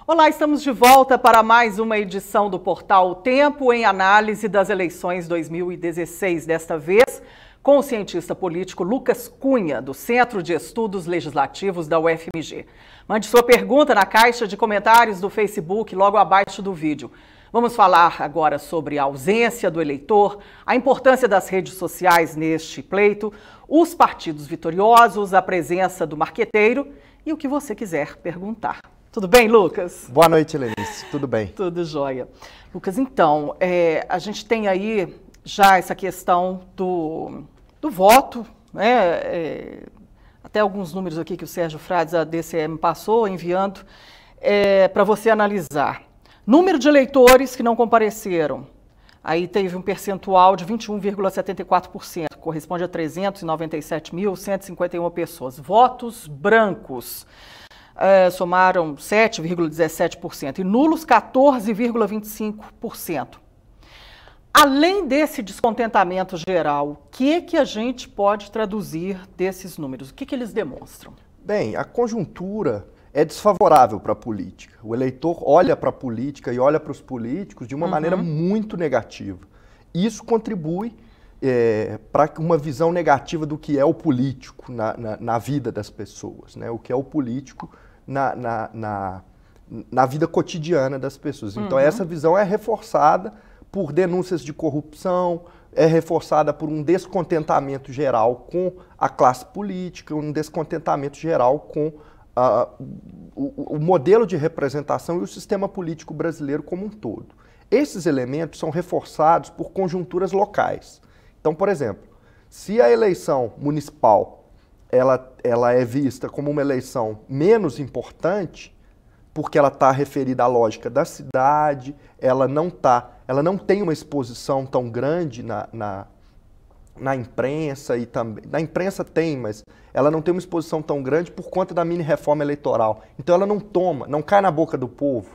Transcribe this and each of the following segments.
Olá, estamos de volta para mais uma edição do Portal O Tempo em análise das eleições 2016, desta vez com o cientista político Lucas Cunha, do Centro de Estudos Legislativos da UFMG. Mande sua pergunta na caixa de comentários do Facebook, logo abaixo do vídeo. Vamos falar agora sobre a ausência do eleitor, a importância das redes sociais neste pleito, os partidos vitoriosos, a presença do marqueteiro e o que você quiser perguntar. Tudo bem, Lucas? Boa noite, Helenice. Tudo bem? Tudo jóia. Lucas, então, a gente tem aí já essa questão do voto, né? Até alguns números aqui que o Sérgio Frades, da DCM, passou enviando para você analisar. Número de eleitores que não compareceram, aí teve um percentual de 21,74%, corresponde a 397.151 pessoas. Votos brancos somaram 7,17% e nulos 14,25%. Além desse descontentamento geral, o que a gente pode traduzir desses números? O que eles demonstram? Bem, a conjuntura é desfavorável para a política. O eleitor olha para a política e olha para os políticos de uma maneira muito negativa. Isso contribui para uma visão negativa do que é o político na vida das pessoas, né? O que é o político na vida cotidiana das pessoas. Então, essa visão é reforçada por denúncias de corrupção, é reforçada por um descontentamento geral com a classe política, um descontentamento geral com o modelo de representação e o sistema político brasileiro como um todo. Esses elementos são reforçados por conjunturas locais. Então, por exemplo, se a eleição municipal ela é vista como uma eleição menos importante, porque ela está referida à lógica da cidade, ela não tem uma exposição tão grande na imprensa, e também na imprensa tem, mas ela não tem uma exposição tão grande por conta da mini-reforma eleitoral. Então ela não cai na boca do povo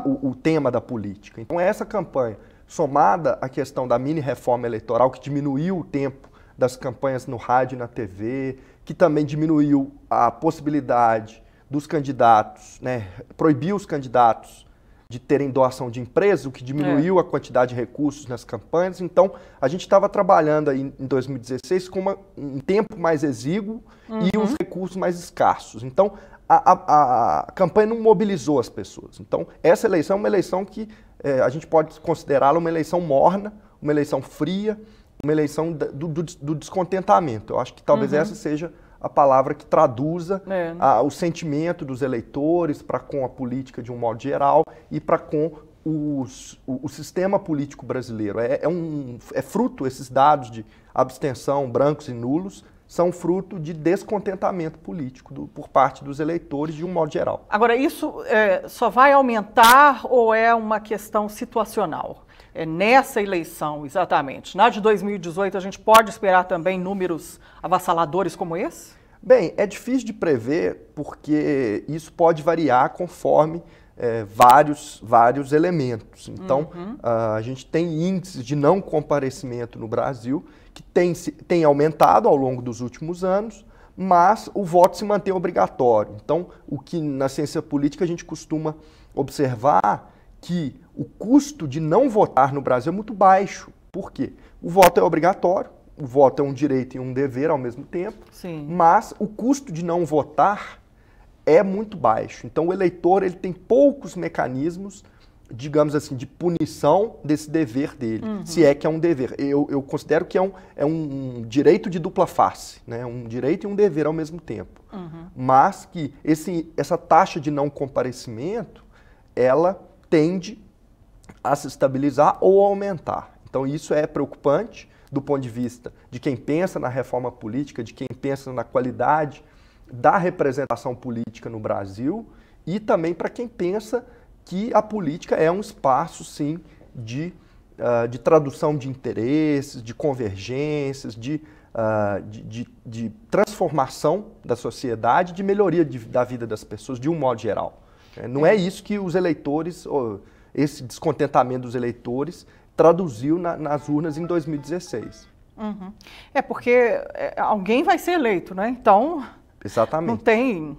o tema da política. Então essa campanha, somada à questão da mini-reforma eleitoral, que diminuiu o tempo das campanhas no rádio e na TV, que também diminuiu a possibilidade dos candidatos, né, proibiu os candidatos de terem doação de empresas, o que diminuiu a quantidade de recursos nas campanhas. Então, a gente estava trabalhando aí em 2016 com um tempo mais exíguo e os recursos mais escassos. Então, a campanha não mobilizou as pessoas. Então, essa eleição é uma eleição que a gente pode considerá-la uma eleição morna, uma eleição fria, uma eleição do descontentamento. Eu acho que talvez essa seja a palavra que traduza o sentimento dos eleitores para com a política de um modo geral e para com o sistema político brasileiro. É fruto, esses dados de abstenção, brancos e nulos, são fruto de descontentamento político por parte dos eleitores de um modo geral. Agora, isso só vai aumentar ou é uma questão situacional? Nessa eleição, exatamente. Na de 2018, a gente pode esperar também números avassaladores como esse? Bem, é difícil de prever porque isso pode variar conforme vários elementos. Então, a gente tem índices de não comparecimento no Brasil que tem aumentado ao longo dos últimos anos, mas o voto se mantém obrigatório. Então, o que na ciência política a gente costuma observar que o custo de não votar no Brasil é muito baixo. Por quê? O voto é obrigatório, o voto é um direito e um dever ao mesmo tempo, mas o custo de não votar é muito baixo. Então o eleitor ele tem poucos mecanismos, digamos assim, de punição desse dever dele, se é que é um dever. Eu considero que é um direito de dupla face, né? Um direito e um dever ao mesmo tempo. Mas que essa taxa de não comparecimento, ela tende a se estabilizar ou aumentar. Então isso é preocupante do ponto de vista de quem pensa na reforma política, de quem pensa na qualidade da representação política no Brasil e também para quem pensa que a política é um espaço, sim, de tradução de interesses, de convergências, de transformação da sociedade, de melhoria da vida das pessoas de um modo geral. Não é isso que os eleitores, esse descontentamento dos eleitores, traduziu nas urnas em 2016. Porque alguém vai ser eleito, né? Então, exatamente. Não tem...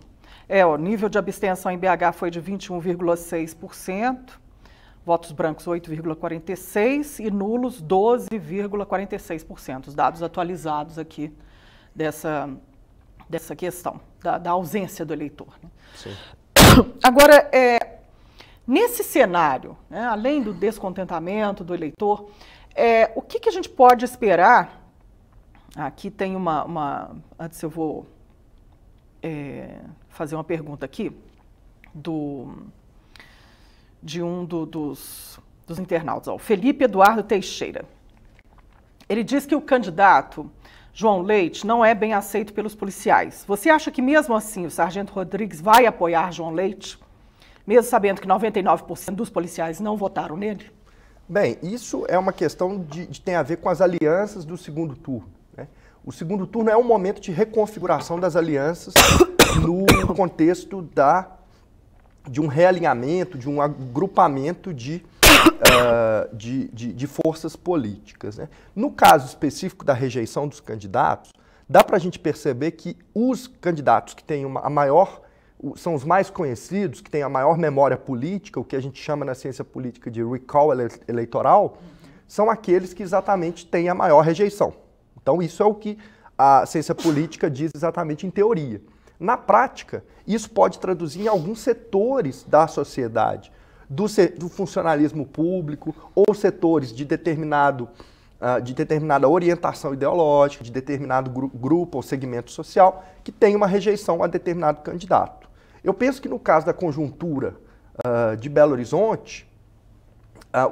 O nível de abstenção em BH foi de 21,6%, votos brancos 8,46% e nulos 12,46%. Os dados atualizados aqui dessa questão, da ausência do eleitor. Né? Sim. Agora, nesse cenário, né, além do descontentamento do eleitor, o que a gente pode esperar? Aqui tem antes eu vou fazer uma pergunta aqui de um dos internautas, o Felipe Eduardo Teixeira. Ele diz que o candidato João Leite não é bem aceito pelos policiais. Você acha que mesmo assim o Sargento Rodrigues vai apoiar João Leite, mesmo sabendo que 99% dos policiais não votaram nele? Bem, isso é uma questão de tem a ver com as alianças do segundo turno. Né? O segundo turno é um momento de reconfiguração das alianças no contexto de um realinhamento, de um agrupamento de forças políticas. Né? No caso específico da rejeição dos candidatos, dá para a gente perceber que os candidatos que têm são os mais conhecidos, que têm a maior memória política, o que a gente chama na ciência política de recall eleitoral, são aqueles que exatamente têm a maior rejeição. Então isso é o que a ciência política diz exatamente em teoria. Na prática, isso pode traduzir em alguns setores da sociedade, do funcionalismo público ou setores de determinada orientação ideológica, de determinado grupo ou segmento social, que tem uma rejeição a determinado candidato. Eu penso que no caso da conjuntura de Belo Horizonte,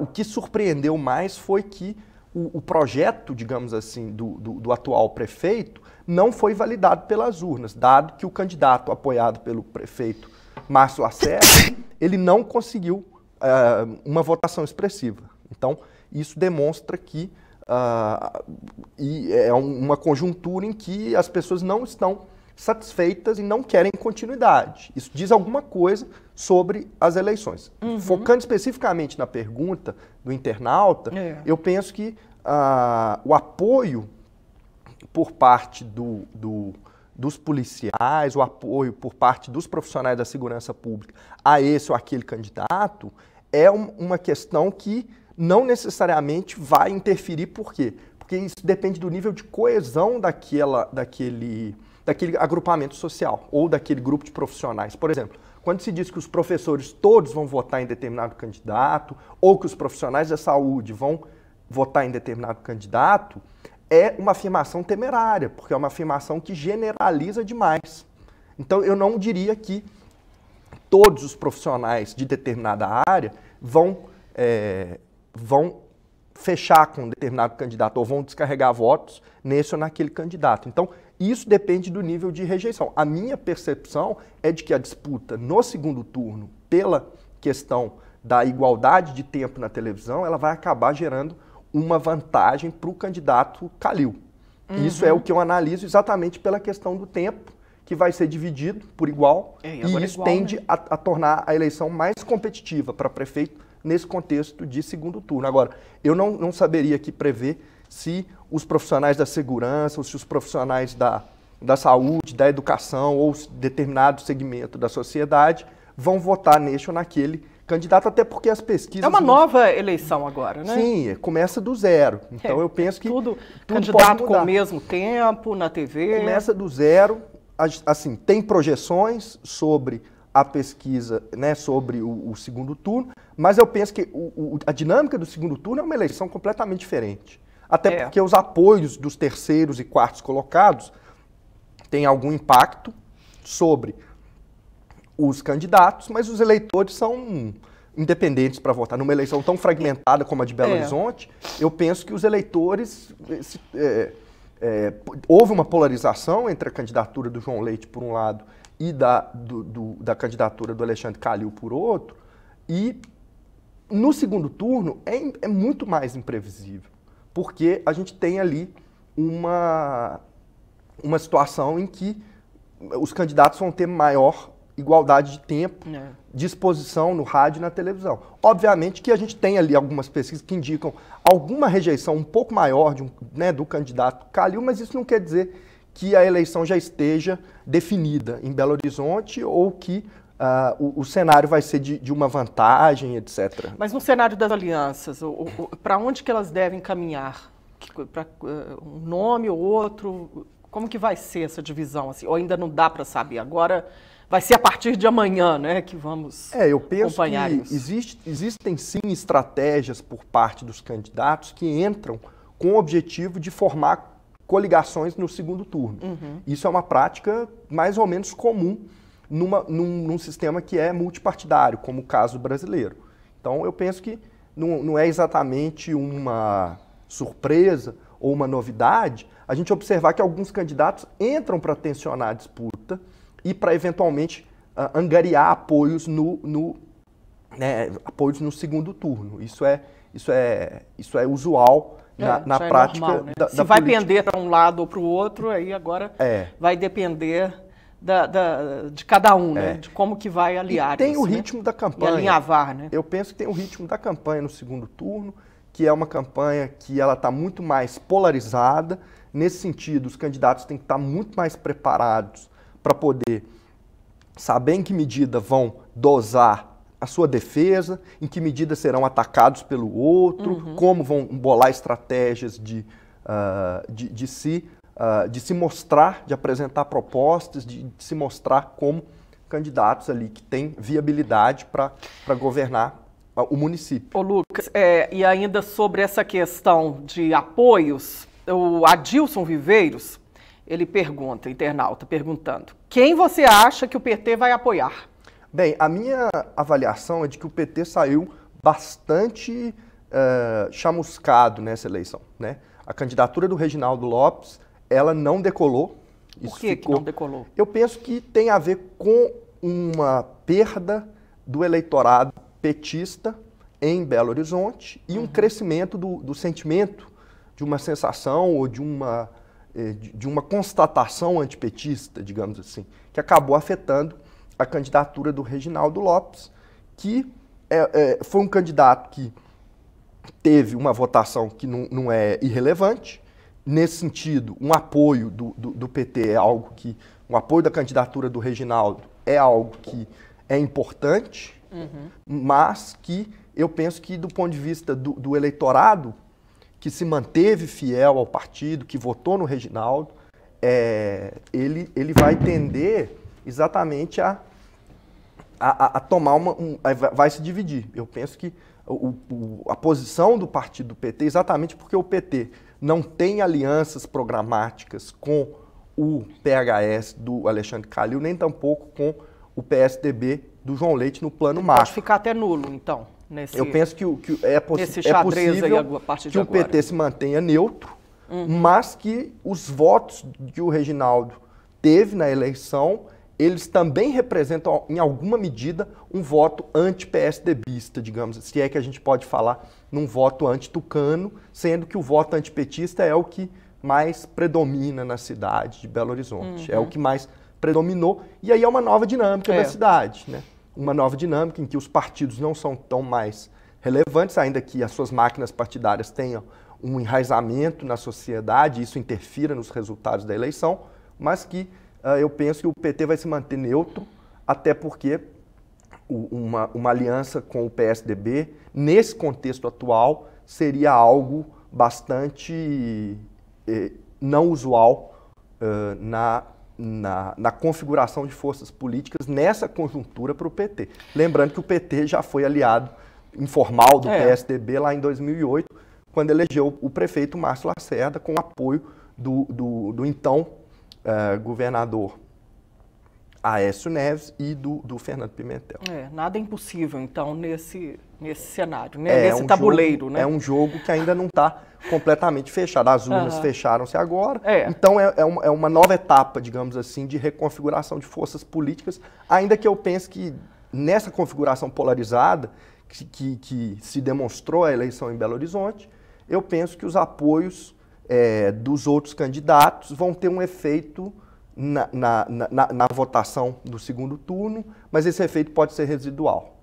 o que surpreendeu mais foi que o projeto, digamos assim, do atual prefeito não foi validado pelas urnas, dado que o candidato apoiado pelo prefeito Márcio Lacerda, ele não conseguiu uma votação expressiva. Então, isso demonstra que é uma conjuntura em que as pessoas não estão satisfeitas e não querem continuidade. Isso diz alguma coisa sobre as eleições. Uhum. Focando especificamente na pergunta do internauta, eu penso que o apoio por parte dos policiais, o apoio por parte dos profissionais da segurança pública a esse ou aquele candidato é uma questão que não necessariamente vai interferir. Por quê? Porque isso depende do nível de coesão daquele agrupamento social ou daquele grupo de profissionais. Por exemplo, quando se diz que os professores todos vão votar em determinado candidato ou que os profissionais da saúde vão votar em determinado candidato, é uma afirmação temerária, porque é uma afirmação que generaliza demais. Então, eu não diria que todos os profissionais de determinada área vão fechar com um determinado candidato ou vão descarregar votos nesse ou naquele candidato. Então, isso depende do nível de rejeição. A minha percepção é de que a disputa no segundo turno, pela questão da igualdade de tempo na televisão, ela vai acabar gerando uma vantagem para o candidato Calil. Uhum. Isso é o que eu analiso exatamente pela questão do tempo, que vai ser dividido por igual, e isso tende a tornar a eleição mais competitiva para prefeito nesse contexto de segundo turno. Agora, eu não saberia aqui prever se os profissionais da segurança, ou se os profissionais da saúde, da educação, ou determinado segmento da sociedade vão votar neste ou naquele candidato, até porque as pesquisas... É uma nova eleição agora, né? Sim, começa do zero. Então eu penso que tudo candidato com o mesmo tempo na TV. Começa do zero. Assim, tem projeções sobre a pesquisa, né, sobre o segundo turno, mas eu penso que a dinâmica do segundo turno é uma eleição completamente diferente. Até porque os apoios dos terceiros e quartos colocados têm algum impacto sobre os candidatos, mas os eleitores são independentes para votar. Numa eleição tão fragmentada como a de Belo Horizonte, eu penso que os eleitores... houve uma polarização entre a candidatura do João Leite, por um lado, e da candidatura do Alexandre Calil, por outro, e no segundo turno é muito mais imprevisível, porque a gente tem ali uma situação em que os candidatos vão ter maior igualdade de tempo, de exposição no rádio e na televisão. Obviamente que a gente tem ali algumas pesquisas que indicam alguma rejeição um pouco maior do candidato Calil, mas isso não quer dizer que a eleição já esteja definida em Belo Horizonte ou que o cenário vai ser de uma vantagem, etc. Mas no cenário das alianças, para onde que elas devem caminhar? Para um nome ou outro? Como que vai ser essa divisão? Assim? Ou ainda não dá para saber? Agora vai ser a partir de amanhã, né, que vamos eu penso acompanhar que isso. Existem sim estratégias por parte dos candidatos que entram com o objetivo de formar coligações no segundo turno. Isso é uma prática mais ou menos comum num sistema que é multipartidário, como o caso brasileiro. Então, eu penso que não é exatamente uma surpresa ou uma novidade a gente observar que alguns candidatos entram para tensionar a disputa e para, eventualmente, angariar apoios apoios no segundo turno. Isso é usual na prática normal, né? da Se vai política. pender para um lado ou para o outro, aí agora vai depender de cada um, né? De como que vai aliar. E tem isso, o ritmo da campanha. E alinhavar, né? Eu penso que tem o ritmo da campanha no segundo turno, que é uma campanha que ela está muito mais polarizada. Nesse sentido, os candidatos têm que estar muito mais preparados para poder saber em que medida vão dosar a sua defesa, em que medida serão atacados pelo outro, como vão bolar estratégias de se mostrar, de apresentar propostas, de se mostrar como candidatos ali que têm viabilidade para governar o município. Ô Lucas, e ainda sobre essa questão de apoios, o Adilson Viveiros, ele pergunta, internauta, perguntando, quem você acha que o PT vai apoiar? Bem, a minha avaliação é de que o PT saiu bastante chamuscado nessa eleição, né? A candidatura do Reginaldo Lopes, ela não decolou. Por que não decolou? Eu penso que tem a ver com uma perda do eleitorado petista em Belo Horizonte e um crescimento do sentimento de uma sensação ou de uma constatação antipetista, digamos assim, que acabou afetando a candidatura do Reginaldo Lopes, que foi um candidato que teve uma votação que não é irrelevante. Nesse sentido, um apoio do PT é algo que... Um apoio da candidatura do Reginaldo é algo que é importante, mas que eu penso que, do ponto de vista do eleitorado, que se manteve fiel ao partido, que votou no Reginaldo, ele vai tender exatamente a tomar vai se dividir. Eu penso que a posição do partido do PT, exatamente porque o PT não tem alianças programáticas com o PHS do Alexandre Calil, nem tampouco com o PSDB do João Leite no plano macro. Pode ficar até nulo, então. Eu penso que é possível que o PT se mantenha neutro, mas que os votos que o Reginaldo teve na eleição, eles também representam, em alguma medida, um voto anti-PSDBista, digamos, se é que a gente pode falar num voto anti-tucano, sendo que o voto antipetista é o que mais predomina na cidade de Belo Horizonte, é o que mais predominou, e aí é uma nova dinâmica da cidade, né? Uma nova dinâmica em que os partidos não são tão mais relevantes, ainda que as suas máquinas partidárias tenham um enraizamento na sociedade, isso interfira nos resultados da eleição, mas que eu penso que o PT vai se manter neutro, até porque uma aliança com o PSDB, nesse contexto atual, seria algo bastante não usual na configuração de forças políticas nessa conjuntura para o PT. Lembrando que o PT já foi aliado informal do PSDB lá em 2008, quando elegeu o prefeito Márcio Lacerda com o apoio do então governador Aécio Neves e do Fernando Pimentel. Nada é impossível, então, nesse cenário, né? Nesse tabuleiro, né? É um jogo que ainda não está completamente fechado. As urnas fecharam-se agora. Então, é uma nova etapa, digamos assim, de reconfiguração de forças políticas, ainda que eu pense que nessa configuração polarizada que se demonstrou a eleição em Belo Horizonte, eu penso que os apoios dos outros candidatos vão ter um efeito na votação do segundo turno, mas esse efeito pode ser residual.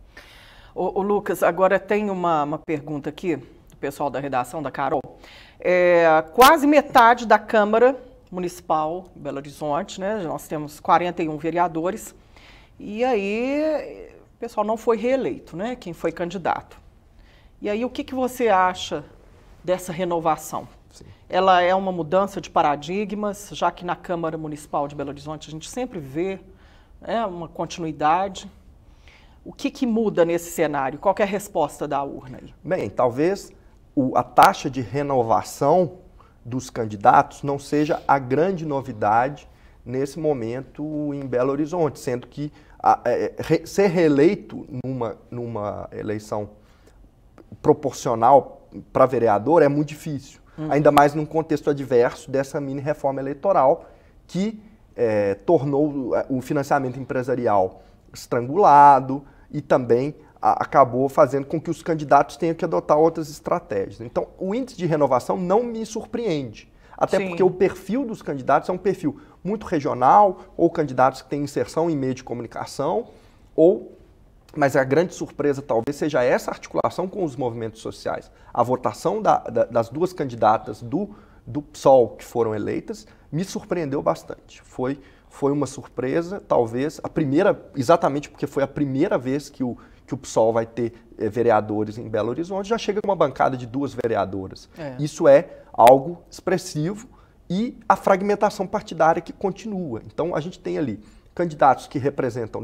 Ô Lucas, agora tem uma pergunta aqui do pessoal da redação, da Carol. Quase metade da Câmara Municipal em Belo Horizonte, né? Nós temos 41 vereadores, e aí o pessoal não foi reeleito, né? Quem foi candidato. E aí o que você acha dessa renovação? Sim. Ela é uma mudança de paradigmas, já que na Câmara Municipal de Belo Horizonte a gente sempre vê, né, uma continuidade. O que muda nesse cenário? Qual que é a resposta da urna aí? Bem, talvez a taxa de renovação dos candidatos não seja a grande novidade nesse momento em Belo Horizonte, sendo que ser reeleito numa eleição proporcional para vereador é muito difícil, ainda mais num contexto adverso dessa mini-reforma eleitoral que tornou o financiamento empresarial estrangulado e também acabou fazendo com que os candidatos tenham que adotar outras estratégias. Então, o índice de renovação não me surpreende, até Sim. porque o perfil dos candidatos é um perfil muito regional, ou candidatos que têm inserção em meio de comunicação, mas a grande surpresa talvez seja essa articulação com os movimentos sociais. A votação das duas candidatas do PSOL que foram eleitas me surpreendeu bastante. Foi uma surpresa, talvez, exatamente porque foi a primeira vez que o PSOL vai ter vereadores em Belo Horizonte, já chega com uma bancada de 2 vereadoras. Isso é algo expressivo e a fragmentação partidária que continua. Então, a gente tem ali candidatos que representam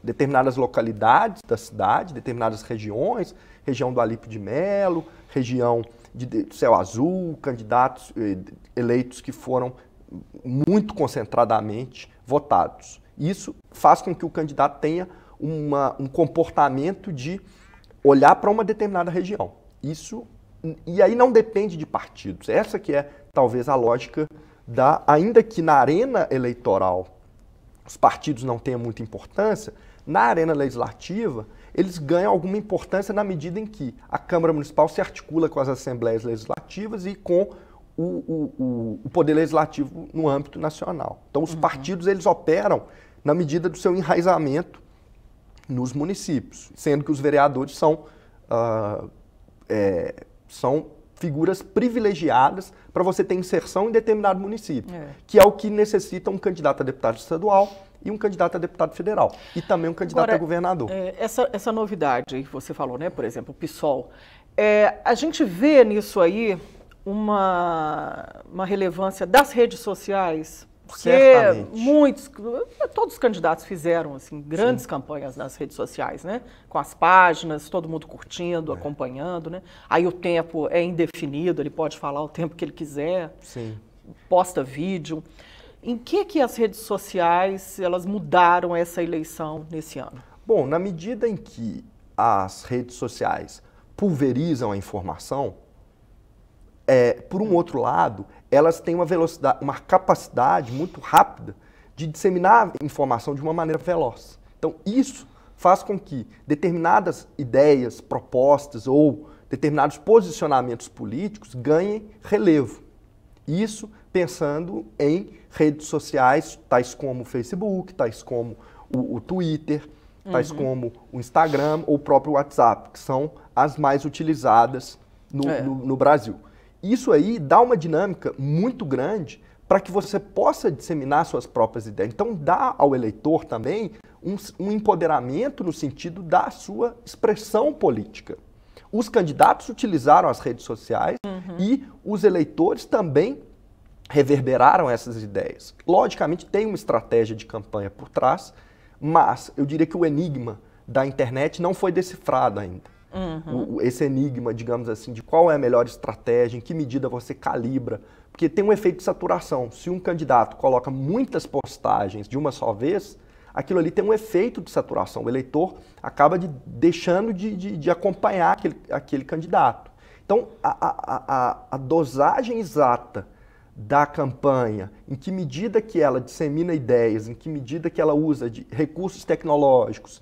determinadas localidades da cidade, determinadas regiões, região do Alípio de Melo, região de Céu Azul, candidatos eleitos que foram muito concentradamente votados. Isso faz com que o candidato tenha um comportamento de olhar para uma determinada região. E aí não depende de partidos. Essa que é talvez a lógica ainda que na arena eleitoral os partidos não tenham muita importância, na arena legislativa eles ganham alguma importância na medida em que a Câmara Municipal se articula com as assembleias legislativas e com o poder legislativo no âmbito nacional. Então, os partidos eles operam na medida do seu enraizamento nos municípios, sendo que os vereadores são figuras privilegiadas para você ter inserção em determinado município, que é o que necessita um candidato a deputado estadual e um candidato a deputado federal, e também um candidato a governador. Essa novidade aí que você falou, né, por exemplo, o PSOL, a gente vê nisso aí uma relevância das redes sociais, porque todos os candidatos fizeram assim, grandes campanhas nas redes sociais, né? Com as páginas, todo mundo curtindo, acompanhando, né? Aí o tempo é indefinido, ele pode falar o tempo que ele quiser, posta vídeo. Em que as redes sociais elas mudaram essa eleição nesse ano? Bom, na medida em que as redes sociais pulverizam a informação, por um outro lado, elas têm uma capacidade muito rápida de disseminar a informação de uma maneira veloz. Então, isso faz com que determinadas ideias, propostas ou determinados posicionamentos políticos ganhem relevo. Isso pensando em redes sociais, tais como o Facebook, tais como o Twitter, tais como o Instagram ou o próprio WhatsApp, que são as mais utilizadas no Brasil. Isso aí dá uma dinâmica muito grande para que você possa disseminar suas próprias ideias. Então, dá ao eleitor também um empoderamento no sentido da sua expressão política. Os candidatos utilizaram as redes sociais e os eleitores também reverberaram essas ideias. Logicamente, tem uma estratégia de campanha por trás, mas eu diria que o enigma da internet não foi decifrado ainda. Esse enigma, digamos assim, de qual é a melhor estratégia, em que medida você calibra, porque tem um efeito de saturação. Se um candidato coloca muitas postagens de uma só vez, aquilo ali tem um efeito de saturação. O eleitor acaba deixando de acompanhar aquele candidato. Então, a dosagem exata da campanha, em que medida que ela dissemina ideias, em que medida que ela usa de recursos tecnológicos,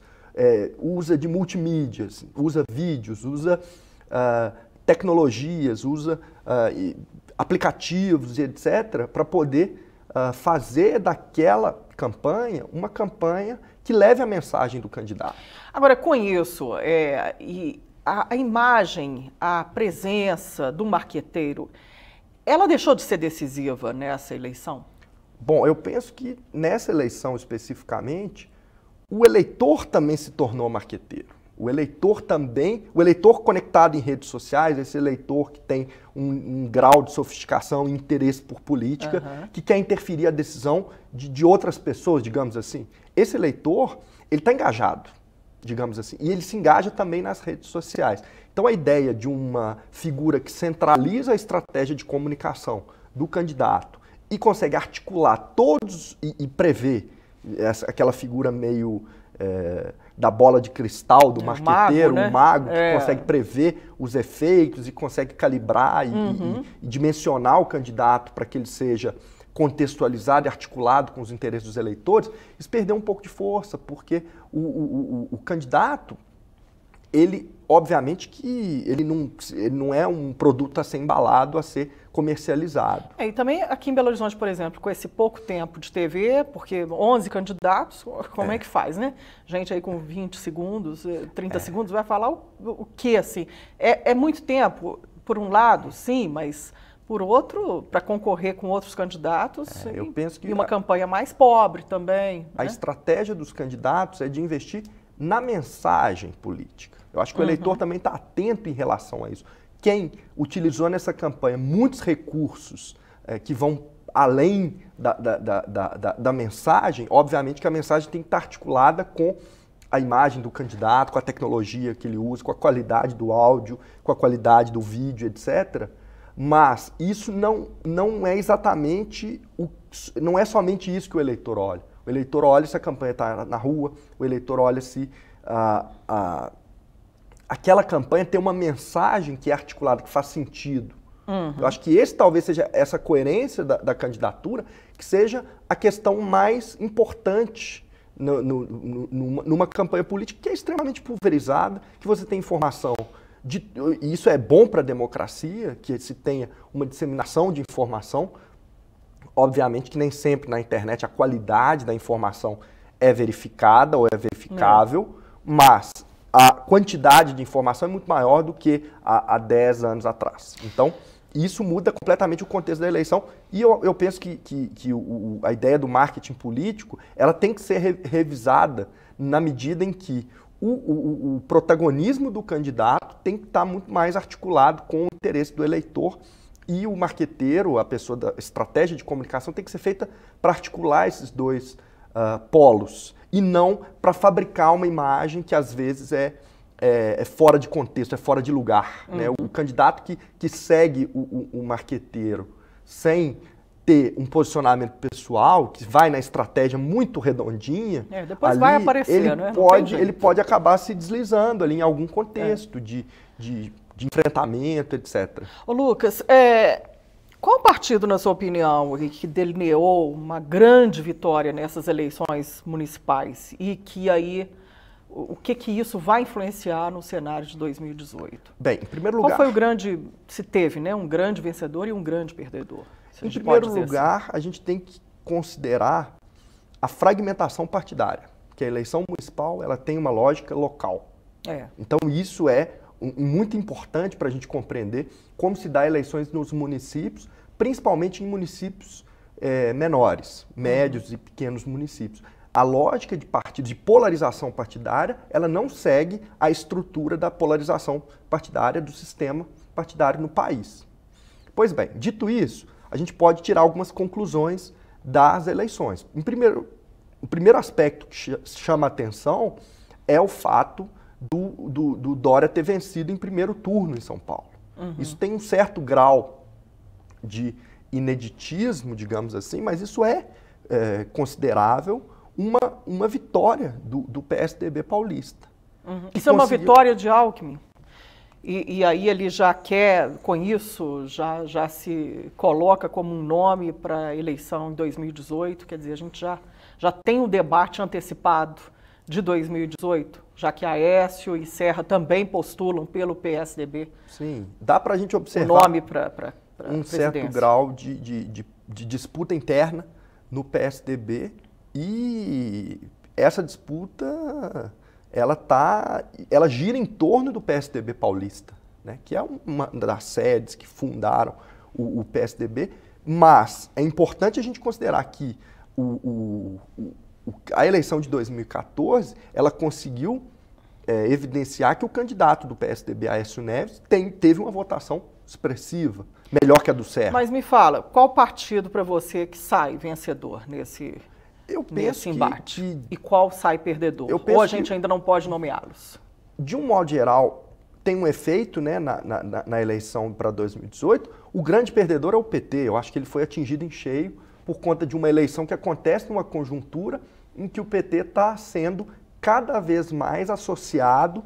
usa de multimídias, usa vídeos, usa tecnologias, usa aplicativos, etc., para poder fazer daquela campanha uma campanha que leve a mensagem do candidato. Agora, com isso, a imagem, a presença do marqueteiro, Ela deixou de ser decisiva nessa eleição? Bom, eu penso que nessa eleição especificamente, o eleitor também se tornou marqueteiro. O eleitor conectado em redes sociais, esse eleitor que tem um grau de sofisticação e interesse por política, que quer interferir a decisão de outras pessoas, digamos assim. Esse eleitor, ele está engajado, digamos assim, e ele se engaja também nas redes sociais. Então a ideia de uma figura que centraliza a estratégia de comunicação do candidato e consegue articular todos e prever aquela figura meio da bola de cristal do marqueteiro, o mago que consegue prever os efeitos e consegue calibrar e dimensionar o candidato para que ele seja contextualizado e articulado com os interesses dos eleitores, isso perdeu um pouco de força, porque o candidato, ele, obviamente que ele não é um produto a ser embalado, a ser comercializado. E também aqui em Belo Horizonte, por exemplo, com esse pouco tempo de TV, porque 11 candidatos, como é que faz, né? Gente aí com 20 segundos, 30 segundos, vai falar o quê, assim? É muito tempo, por um lado, sim, mas por outro, para concorrer com outros candidatos, eu penso que e uma campanha mais pobre também. A estratégia dos candidatos é de investir na mensagem política. Eu acho que o eleitor também está atento em relação a isso. Quem utilizou nessa campanha muitos recursos que vão além da mensagem, obviamente que a mensagem tem que estar articulada com a imagem do candidato, com a tecnologia que ele usa, com a qualidade do áudio, com a qualidade do vídeo, etc. Mas isso não é exatamente, não é somente isso que o eleitor olha. O eleitor olha se a campanha está na rua, o eleitor olha se aquela campanha tem uma mensagem que é articulada, que faz sentido. Eu acho que talvez seja essa coerência da candidatura, que seja a questão mais importante numa campanha política que é extremamente pulverizada, que você tem informação. E isso é bom para a democracia, que se tenha uma disseminação de informação. Obviamente que nem sempre na internet a qualidade da informação é verificada ou é verificável, mas a quantidade de informação é muito maior do que há 10 anos atrás. Então, isso muda completamente o contexto da eleição e eu penso que a ideia do marketing político ela tem que ser revisada na medida em que o protagonismo do candidato tem que estar muito mais articulado com o interesse do eleitor e o marqueteiro, a pessoa da estratégia de comunicação, tem que ser feita para articular esses dois polos e não para fabricar uma imagem que às vezes é fora de contexto, é fora de lugar. Né? O candidato que segue o marqueteiro sem ter um posicionamento pessoal, que vai na estratégia muito redondinha, depois ali, vai aparecer, ele pode acabar se deslizando ali em algum contexto de enfrentamento, etc. Ô Lucas, qual partido, na sua opinião, que delineou uma grande vitória nessas eleições municipais e que aí, o que isso vai influenciar no cenário de 2018? Bem, em primeiro lugar... Qual foi o grande, se teve, né, um grande vencedor e um grande perdedor? Em primeiro lugar, a gente tem que considerar a fragmentação partidária, que a eleição municipal ela tem uma lógica local. Então isso é muito importante para a gente compreender como se dá eleições nos municípios, principalmente em municípios menores, médios e pequenos municípios. A lógica de partido, de polarização partidária, ela não segue a estrutura da polarização partidária do sistema partidário no país. Pois bem, dito isso, a gente pode tirar algumas conclusões das eleições. O primeiro aspecto que chama a atenção é o fato do Dória ter vencido em primeiro turno em São Paulo. Isso tem um certo grau de ineditismo, digamos assim, mas isso é considerável uma vitória do PSDB paulista. Isso é uma vitória de Alckmin? E aí ele já quer, com isso, já se coloca como um nome para a eleição em 2018, quer dizer, a gente já tem um debate antecipado de 2018, já que Aécio e Serra também postulam pelo PSDB. Sim, dá para a gente observar o nome para um certo grau de disputa interna no PSDB e essa disputa... ela gira em torno do PSDB paulista, né, que é uma das sedes que fundaram o PSDB, mas é importante a gente considerar que a eleição de 2014, ela conseguiu evidenciar que o candidato do PSDB, Aécio Neves, teve uma votação expressiva, melhor que a do Serra. Mas me fala, qual partido para você que sai vencedor nesse embate? E qual sai perdedor? Ou a gente ainda não pode nomeá-los? De um modo geral, tem um efeito, né, na eleição para 2018. O grande perdedor é o PT. Eu acho que ele foi atingido em cheio por conta de uma eleição que acontece numa conjuntura em que o PT está sendo cada vez mais associado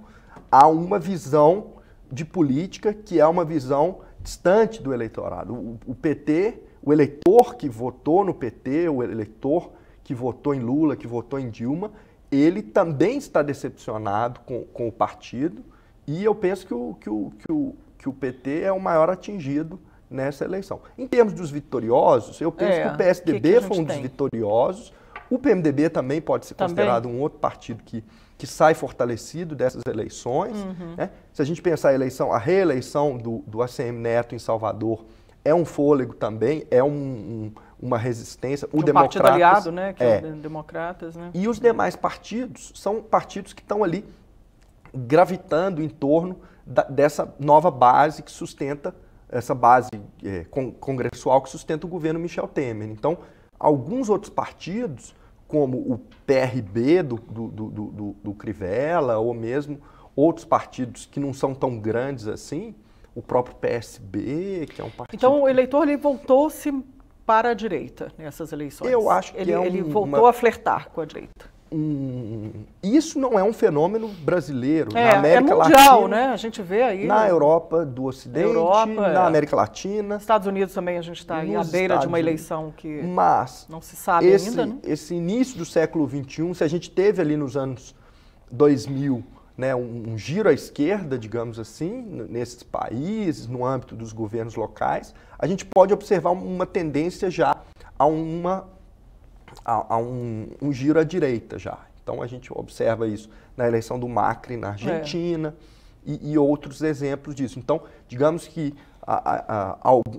a uma visão de política que é uma visão distante do eleitorado. O PT, o eleitor que votou no PT, o eleitor que votou em Lula, que votou em Dilma, ele também está decepcionado com o partido e eu penso que o PT é o maior atingido nessa eleição. Em termos dos vitoriosos, eu penso que o PSDB foi um dos vitoriosos, o PMDB também pode ser considerado um outro partido que sai fortalecido dessas eleições. Né? Se a gente pensar a reeleição do ACM Neto em Salvador é um fôlego também, é uma resistência. O Democratas, partido aliado, né? Que é o Democratas, né? E os demais partidos são partidos que estão ali gravitando em torno dessa nova base que sustenta, essa base congressual que sustenta o governo Michel Temer. Então, alguns outros partidos, como o PRB do Crivella, ou mesmo outros partidos que não são tão grandes assim, o próprio PSB, que é um partido... Então, o eleitor ele voltou-se para a direita nessas eleições? Eu acho que ele voltou a flertar com a direita. Isso não é um fenômeno brasileiro. Na América mundial, Latina, né? A gente vê aí. Na Europa do Ocidente, na América Latina. Nos Estados Unidos também a gente está aí à beira de uma eleição que não se sabe ainda, né? Esse início do século XXI, se a gente teve ali nos anos 2000, né, um giro à esquerda, digamos assim, nesses países, no âmbito dos governos locais, a gente pode observar uma tendência já a um giro à direita já. Então a gente observa isso na eleição do Macri na Argentina e outros exemplos disso. Então, digamos que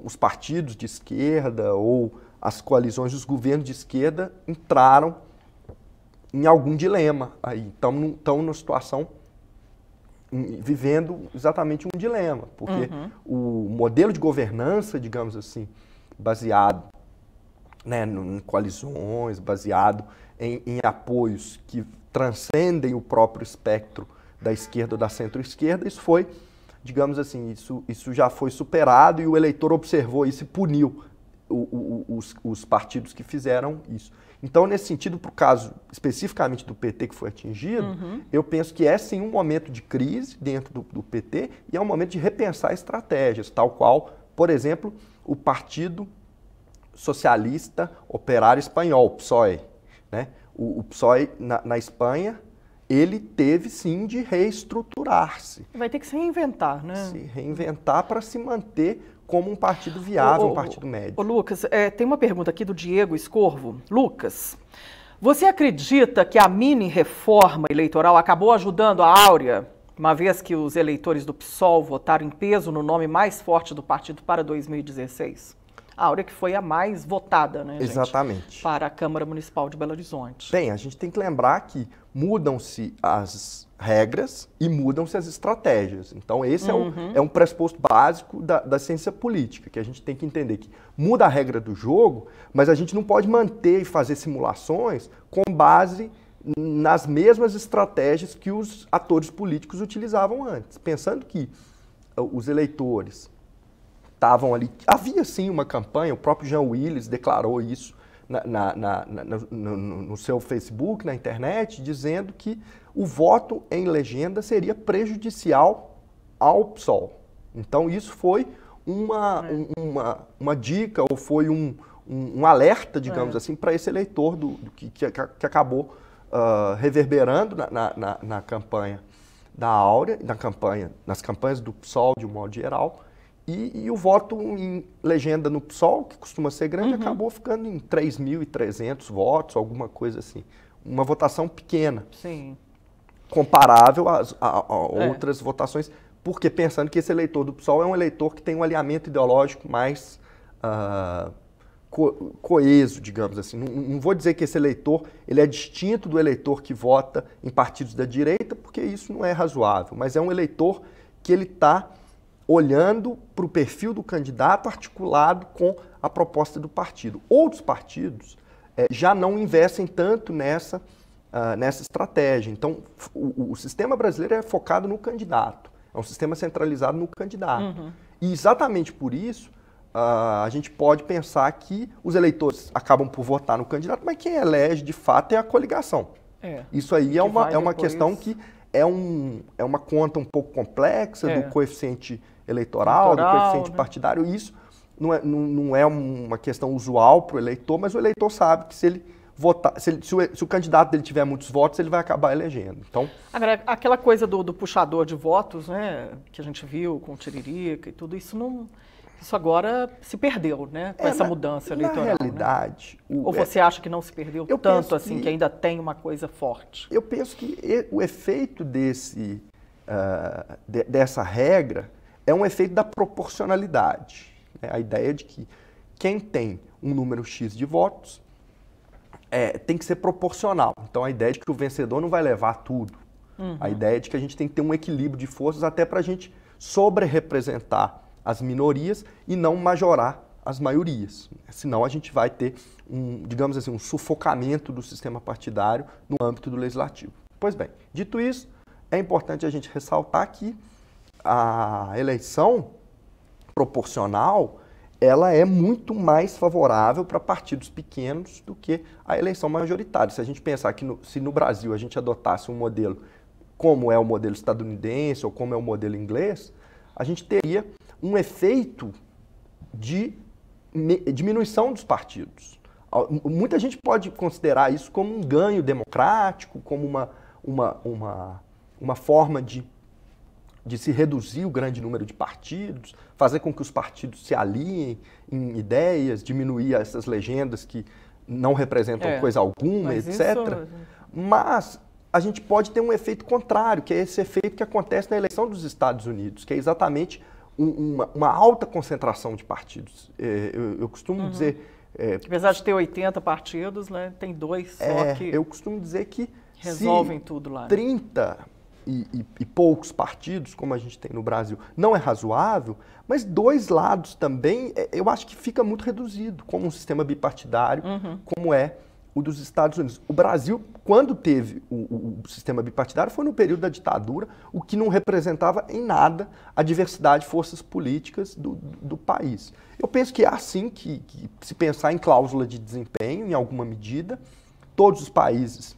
os partidos de esquerda ou as coalizões dos governos de esquerda entraram em algum dilema aí. Estão numa situação vivendo exatamente um dilema, porque o modelo de governança, digamos assim, baseado, né, em coalizões, baseado em apoios que transcendem o próprio espectro da esquerda ou da centro-esquerda, isso foi, digamos assim, isso já foi superado e o eleitor observou isso e puniu os partidos que fizeram isso. Então, nesse sentido, para o caso especificamente do PT que foi atingido, eu penso que é sim um momento de crise dentro do PT e é um momento de repensar estratégias, tal qual, por exemplo, o Partido Socialista Operário Espanhol, o PSOE. Né? O PSOE, na Espanha, ele teve sim de reestruturar-se. Vai ter que se reinventar, né? Se reinventar para se manter como um partido viável, um partido médio. Lucas, tem uma pergunta aqui do Diego Escorvo. Lucas, você acredita que a mini-reforma eleitoral acabou ajudando a Áurea, uma vez que os eleitores do PSOL votaram em peso no nome mais forte do partido para 2016? A Áurea que foi a mais votada, né, gente? Exatamente. Para a Câmara Municipal de Belo Horizonte. Bem, a gente tem que lembrar que mudam-se as regras e mudam-se as estratégias. Então, esse é um pressuposto básico da ciência política, que a gente tem que entender que muda a regra do jogo, mas a gente não pode manter e fazer simulações com base nas mesmas estratégias que os atores políticos utilizavam antes. Pensando que os eleitores estavam ali... Havia, sim, uma campanha, o próprio Jean Willis declarou isso no seu Facebook, na internet, dizendo que o voto em legenda seria prejudicial ao PSOL. Então, isso foi uma dica, ou foi um alerta, digamos assim, para esse eleitor que acabou reverberando na campanha da Áurea, nas campanhas do PSOL, de um modo geral. E o voto em legenda no PSOL, que costuma ser grande, acabou ficando em 3.300 votos, alguma coisa assim. Uma votação pequena. Sim. Comparável a outras votações porque pensando que esse eleitor do PSOL é um eleitor que tem um alinhamento ideológico mais coeso, digamos assim. Não vou dizer que esse eleitor ele é distinto do eleitor que vota em partidos da direita, porque isso não é razoável, mas é um eleitor que ele está olhando para o perfil do candidato articulado com a proposta do partido. Outros partidos já não investem tanto nessa estratégia. Então, o sistema brasileiro é focado no candidato, é um sistema centralizado no candidato. Uhum. E exatamente por isso, a gente pode pensar que os eleitores acabam por votar no candidato, mas quem elege de fato é a coligação. Isso aí é uma questão que é uma conta um pouco complexa do coeficiente eleitoral, do coeficiente partidário. Isso não é uma questão usual para o eleitor, mas o eleitor sabe que se ele votar, se o candidato dele tiver muitos votos, ele vai acabar elegendo. Então, agora, aquela coisa do puxador de votos, né, que a gente viu com o Tiririca e tudo, isso agora se perdeu, né, com essa mudança eleitoral. Na realidade... Né? Ou você acha que não se perdeu tanto assim, que ainda tem uma coisa forte? Eu penso que o efeito dessa regra é um efeito da proporcionalidade. Né? A ideia de que quem tem um número X de votos tem que ser proporcional. Então, a ideia é de que o vencedor não vai levar tudo. Uhum. A ideia é de que a gente tem que ter um equilíbrio de forças até para a gente sobre-representar as minorias e não majorar as maiorias. Senão a gente vai ter, digamos assim, um sufocamento do sistema partidário no âmbito do legislativo. Pois bem, dito isso, é importante a gente ressaltar que a eleição proporcional ela é muito mais favorável para partidos pequenos do que a eleição majoritária. Se a gente pensar que se no Brasil a gente adotasse um modelo como é o modelo estadunidense ou como é o modelo inglês, a gente teria um efeito de diminuição dos partidos. Muita gente pode considerar isso como um ganho democrático, como uma forma de se reduzir o grande número de partidos, fazer com que os partidos se aliem em ideias, diminuir essas legendas que não representam coisa alguma, etc. Mas a gente pode ter um efeito contrário, que é esse efeito que acontece na eleição dos Estados Unidos, que é exatamente uma alta concentração de partidos. Eu costumo dizer... apesar de ter 80 partidos, né, tem 2 só que... Eu costumo dizer que resolvem tudo lá. 30 e poucos partidos, como a gente tem no Brasil, não é razoável, mas 2 lados também, eu acho que fica muito reduzido, como um sistema bipartidário, como é o dos Estados Unidos. O Brasil, quando teve o sistema bipartidário, foi no período da ditadura, o que não representava em nada a diversidade de forças políticas do país. Eu penso que é assim que se pensar em cláusula de desempenho, em alguma medida, todos os países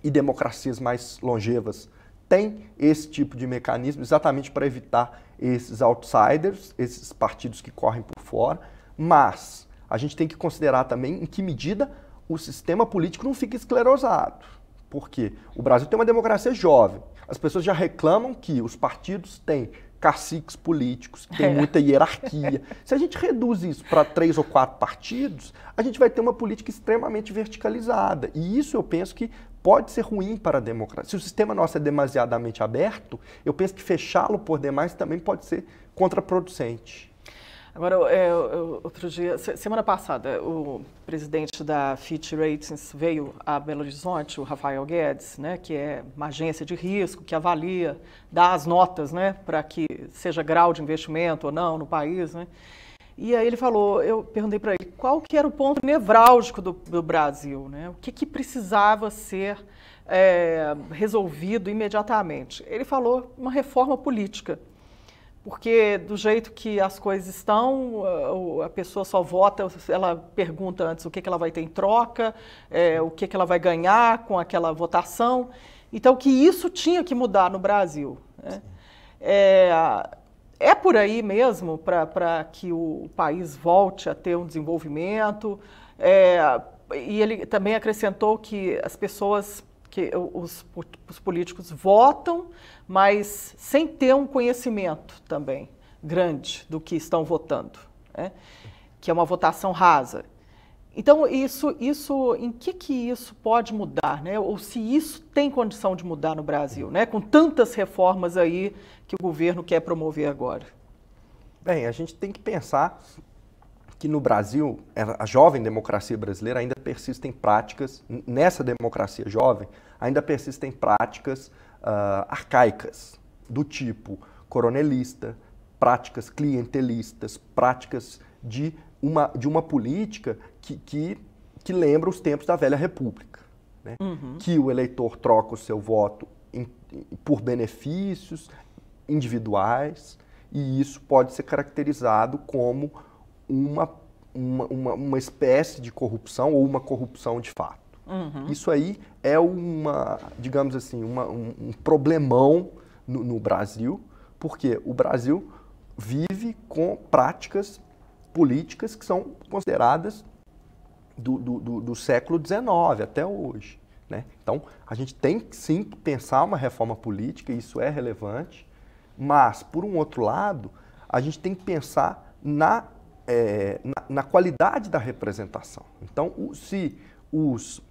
e democracias mais longevas têm esse tipo de mecanismo exatamente para evitar esses outsiders, esses partidos que correm por fora, mas a gente tem que considerar também em que medida o sistema político não fica esclerosado. Porque o Brasil tem uma democracia jovem. As pessoas já reclamam que os partidos têm caciques políticos, que têm muita hierarquia. Se a gente reduz isso para 3 ou 4 partidos, a gente vai ter uma política extremamente verticalizada. E isso eu penso que pode ser ruim para a democracia. Se o sistema nosso é demasiadamente aberto, eu penso que fechá-lo por demais também pode ser contraproducente. Agora, outro dia, semana passada, o presidente da Fitch Ratings veio a Belo Horizonte, o Rafael Guedes, né, que é uma agência de risco que avalia, dá as notas, né, para que seja grau de investimento ou não no país, né? E aí ele falou, eu perguntei para ele qual que era o ponto nevrálgico do Brasil, né? O que precisava ser resolvido imediatamente. Ele falou uma reforma política. Porque do jeito que as coisas estão, a pessoa só vota, ela pergunta antes o que ela vai ter em troca, o que ela vai ganhar com aquela votação. Então, que isso tinha que mudar no Brasil. Né? É por aí mesmo para que o país volte a ter um desenvolvimento. E ele também acrescentou que as pessoas... que os políticos votam, mas sem ter um conhecimento também grande do que estão votando, né? Que é uma votação rasa. Então, em que isso pode mudar, né? Ou se isso tem condição de mudar no Brasil, né? Com tantas reformas aí que o governo quer promover agora. Bem, a gente tem que pensar que no Brasil, a jovem democracia brasileira ainda persistem práticas, nessa democracia jovem, ainda persistem práticas arcaicas, do tipo coronelista, práticas clientelistas, práticas de uma política que lembra os tempos da velha república, né? Que o eleitor troca o seu voto por benefícios individuais, e isso pode ser caracterizado como uma espécie de corrupção ou uma corrupção de fato. Isso aí é digamos assim, um problemão no Brasil, porque o Brasil vive com práticas políticas que são consideradas do século XIX até hoje, né? Então, a gente tem sim que pensar uma reforma política, isso é relevante, mas, por um outro lado, a gente tem que pensar na qualidade da representação. Então, se os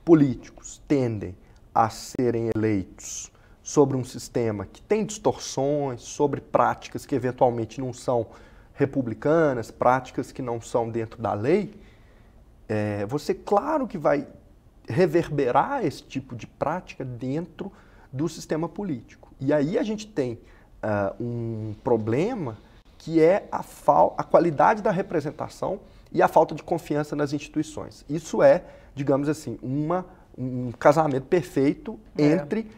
políticos tendem a serem eleitos sobre um sistema que tem distorções, sobre práticas que eventualmente não são republicanas, práticas que não são dentro da lei, você claro que vai reverberar esse tipo de prática dentro do sistema político. E aí a gente tem um problema que é a qualidade da representação e a falta de confiança nas instituições. Isso é, digamos assim, um casamento perfeito entre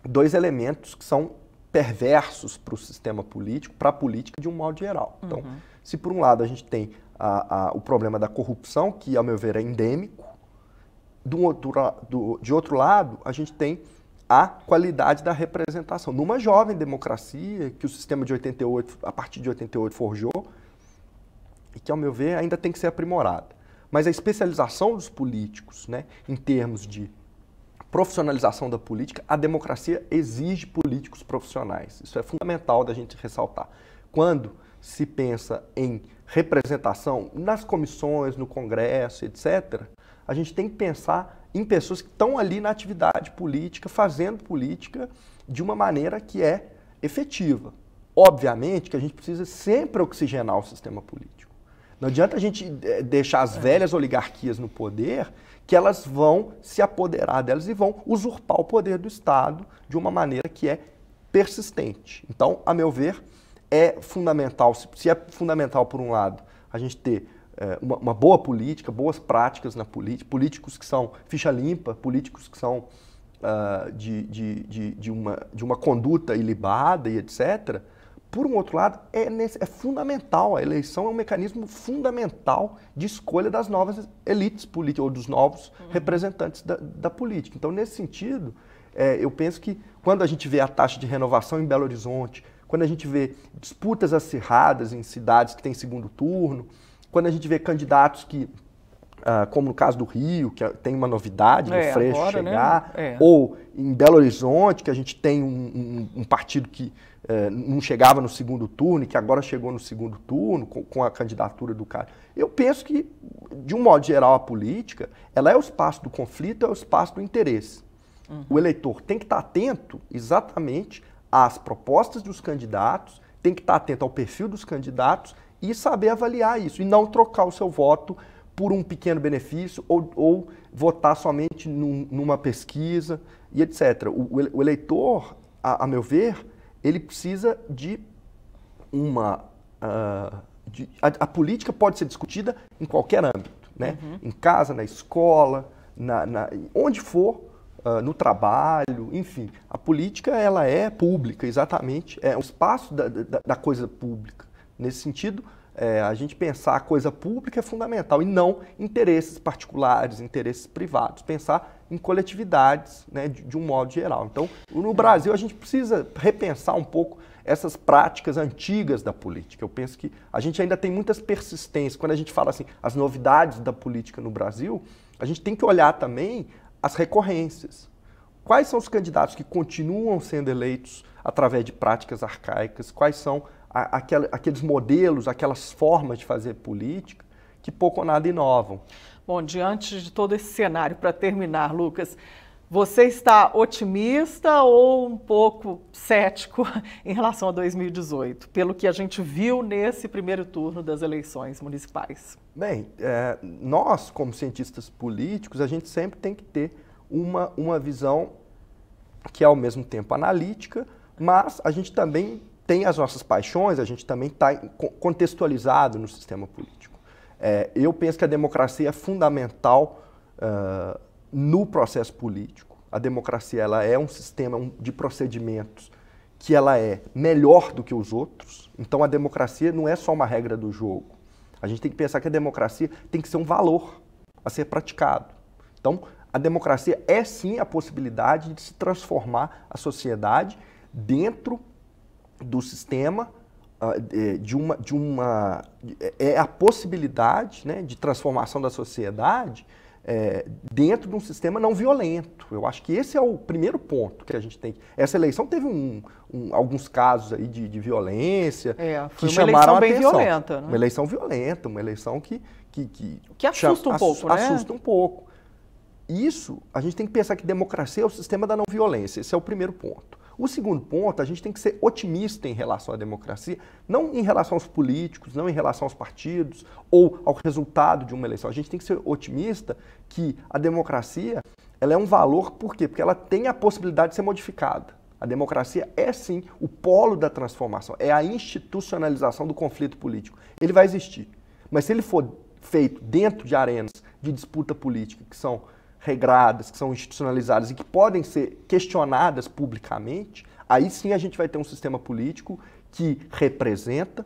dois elementos que são perversos para o sistema político, para a política de um modo geral. Então, se por um lado a gente tem o problema da corrupção, que, ao meu ver, é endêmico, de outro lado, a gente tem a qualidade da representação. Numa jovem democracia, que o sistema de 88, a partir de 88, forjou, e que, ao meu ver, ainda tem que ser aprimorada. Mas a especialização dos políticos, né, em termos de profissionalização da política, a democracia exige políticos profissionais. Isso é fundamental da gente ressaltar. Quando se pensa em representação nas comissões, no Congresso, etc., a gente tem que pensar em pessoas que estão ali na atividade política, fazendo política de uma maneira que é efetiva. Obviamente que a gente precisa sempre oxigenar o sistema político. Não adianta a gente deixar as velhas oligarquias no poder, que elas vão se apoderar delas e vão usurpar o poder do Estado de uma maneira que é persistente. Então, a meu ver, é fundamental, se é fundamental, por um lado, a gente ter uma boa política, boas práticas na política, políticos que são ficha limpa, políticos que são de uma conduta ilibada e etc., por um outro lado, é fundamental, a eleição é um mecanismo fundamental de escolha das novas elites políticas, ou dos novos representantes da política. Então, nesse sentido, eu penso que quando a gente vê a taxa de renovação em Belo Horizonte, quando a gente vê disputas acirradas em cidades que têm segundo turno, quando a gente vê candidatos que, como no caso do Rio, que tem uma novidade no Freixo agora, chegar, né? Ou em Belo Horizonte, que a gente tem um partido que não chegava no segundo turno e que agora chegou no segundo turno com a candidatura do cara. Eu penso que, de um modo geral, a política, ela é o espaço do conflito, é o espaço do interesse. O eleitor tem que estar atento exatamente às propostas dos candidatos, tem que estar atento ao perfil dos candidatos e saber avaliar isso, e não trocar o seu voto por um pequeno benefício ou votar somente numa pesquisa e etc. O eleitor, a meu ver, ele precisa de a política pode ser discutida em qualquer âmbito, né? Em casa, na escola, onde for, no trabalho, enfim. A política, ela é pública, exatamente, é um espaço da coisa pública. Nesse sentido, a gente pensar a coisa pública é fundamental e não interesses particulares, interesses privados. Pensar em coletividades, né, de um modo geral. Então, no Brasil, a gente precisa repensar um pouco essas práticas antigas da política. Eu penso que a gente ainda tem muitas persistências. Quando a gente fala assim, as novidades da política no Brasil, a gente tem que olhar também as recorrências. Quais são os candidatos que continuam sendo eleitos através de práticas arcaicas? Quais são aqueles modelos, aquelas formas de fazer política que pouco ou nada inovam. Bom, diante de todo esse cenário, para terminar, Lucas, você está otimista ou um pouco cético em relação a 2018, pelo que a gente viu nesse primeiro turno das eleições municipais? Bem, nós, como cientistas políticos, a gente sempre tem que ter uma visão que é ao mesmo tempo analítica, mas a gente também tem as nossas paixões, a gente também está contextualizado no sistema político. Eu penso que a democracia é fundamental no processo político. A democracia ela é um sistema de procedimentos que ela é melhor do que os outros. Então a democracia não é só uma regra do jogo. A gente tem que pensar que a democracia tem que ser um valor a ser praticado. Então a democracia é sim a possibilidade de se transformar a sociedade dentro do sistema, é a possibilidade, né, de transformação da sociedade dentro de um sistema não violento. Eu acho que esse é o primeiro ponto que a gente tem. Essa eleição teve alguns casos aí de violência foi que uma chamaram eleição bem atenção. Violenta, né? Uma eleição violenta, uma eleição que assusta um pouco, né? Assusta um pouco. Isso, a gente tem que pensar que democracia é o sistema da não violência. Esse é o primeiro ponto. O segundo ponto, a gente tem que ser otimista em relação à democracia, não em relação aos políticos, não em relação aos partidos ou ao resultado de uma eleição. A gente tem que ser otimista que a democracia ela é um valor, por quê? Porque ela tem a possibilidade de ser modificada. A democracia é sim o polo da transformação, é a institucionalização do conflito político. Ele vai existir, mas se ele for feito dentro de arenas de disputa política que são regradas, que são institucionalizadas e que podem ser questionadas publicamente, aí sim a gente vai ter um sistema político que representa,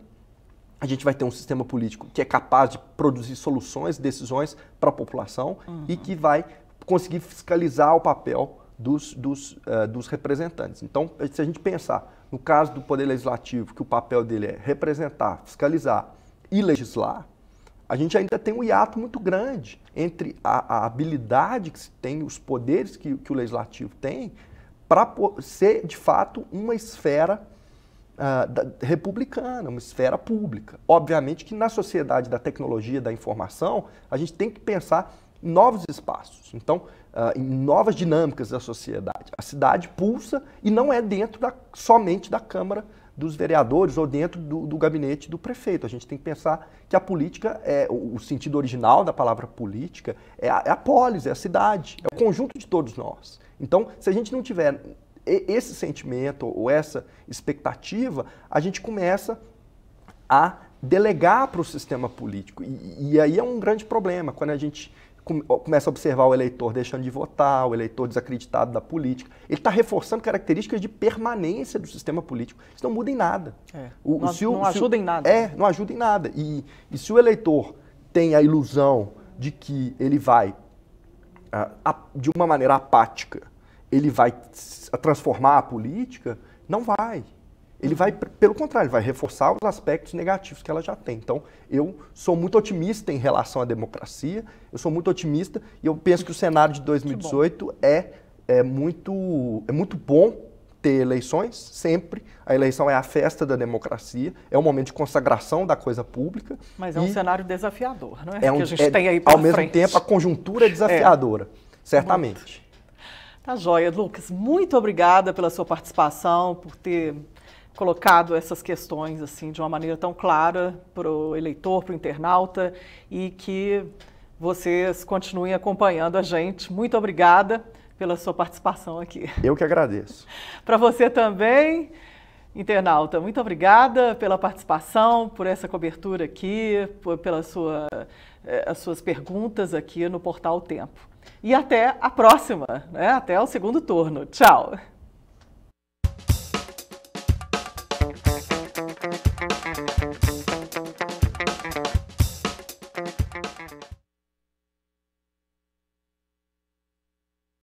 a gente vai ter um sistema político que é capaz de produzir soluções, decisões para a população e que vai conseguir fiscalizar o papel dos representantes. Então, se a gente pensar no caso do Poder Legislativo, que o papel dele é representar, fiscalizar e legislar, a gente ainda tem um hiato muito grande entre a habilidade que se tem, os poderes que o Legislativo tem, para ser, de fato, uma esfera republicana, uma esfera pública. Obviamente que na sociedade da tecnologia, da informação, a gente tem que pensar em novos espaços, então, em novas dinâmicas da sociedade. A cidade pulsa e não é dentro somente da Câmara dos vereadores ou dentro do gabinete do prefeito. A gente tem que pensar que a política, o sentido original da palavra política, é a polis, é a cidade, é o conjunto de todos nós. Então, se a gente não tiver esse sentimento ou essa expectativa, a gente começa a delegar para o sistema político. E aí é um grande problema, quando a gente começa a observar o eleitor deixando de votar, o eleitor desacreditado da política. Ele está reforçando características de permanência do sistema político. Isso não muda em nada. Não ajuda em nada. Não ajuda em nada. E se o eleitor tem a ilusão de que ele vai, de uma maneira apática, ele vai transformar a política, não vai. Ele vai, pelo contrário, vai reforçar os aspectos negativos que ela já tem. Então, eu sou muito otimista em relação à democracia, eu sou muito otimista e eu penso que o cenário de 2018 é muito bom ter eleições, sempre. A eleição é a festa da democracia, é um momento de consagração da coisa pública. Mas é um cenário desafiador, não é? Que a gente tem aí ao mesmo tempo, a conjuntura é desafiadora, certamente. Tá joia, Lucas. Muito obrigada pela sua participação, por ter colocado essas questões assim de uma maneira tão clara para o eleitor, para o internauta, e que vocês continuem acompanhando a gente. Muito obrigada pela sua participação aqui. Eu que agradeço. Para você também, internauta, muito obrigada pela participação, por essa cobertura aqui, pelas suas perguntas aqui no Portal Tempo. E até a próxima, né? Até o segundo turno. Tchau!